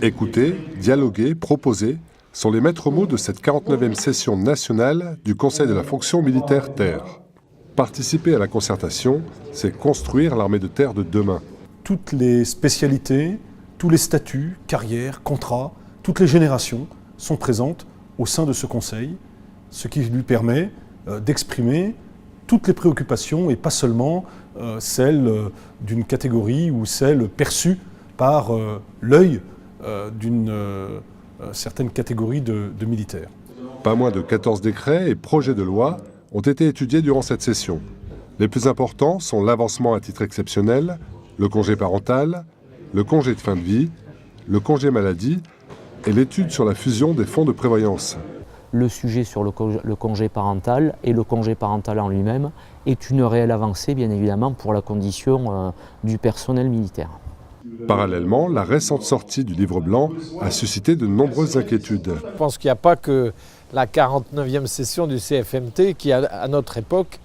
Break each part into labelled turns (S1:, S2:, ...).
S1: Écouter, dialoguer, proposer sont les maîtres mots de cette 49e session nationale du Conseil de la fonction militaire terre. Participer à la concertation, c'est construire l'armée de terre de demain.
S2: Toutes les spécialités, tous les statuts, carrières, contrats, toutes les générations sont présentes au sein de ce Conseil, ce qui lui permet d'exprimer toutes les préoccupations et pas seulement celles d'une catégorie ou celles perçues par l'œil d'une certaine catégorie de militaires.
S1: Pas moins de 14 décrets et projets de loi ont été étudiés durant cette session. Les plus importants sont l'avancement à titre exceptionnel, le congé parental, le congé de fin de vie, le congé maladie et l'étude sur la fusion des fonds de prévoyance.
S3: Le sujet sur le congé parental et le congé parental en lui-même est une réelle avancée, bien évidemment, pour la condition du personnel militaire.
S1: Parallèlement, la récente sortie du livre blanc a suscité de nombreuses inquiétudes.
S4: Je pense qu'il n'y a pas que la 49e session du CFMT qui, à notre époque,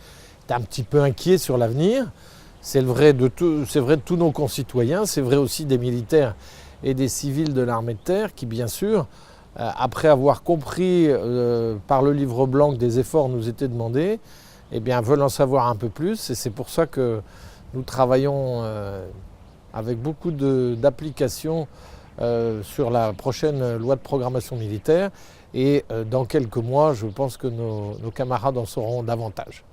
S4: est un petit peu inquiet sur l'avenir. C'est vrai de tous nos concitoyens, c'est vrai aussi des militaires et des civils de l'armée de terre qui, bien sûr, après avoir compris par le livre blanc que des efforts nous étaient demandés, eh bien, veulent en savoir un peu plus. Et c'est pour ça que nous travaillons avec beaucoup d'applications sur la prochaine loi de programmation militaire. Et dans quelques mois, je pense que nos camarades en sauront davantage.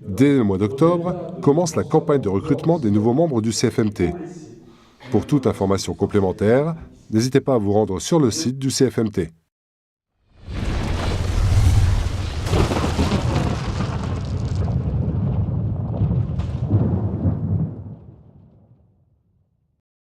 S1: Dès le mois d'octobre, commence la campagne de recrutement des nouveaux membres du CFMT. Pour toute information complémentaire, n'hésitez pas à vous rendre sur le site du CFMT.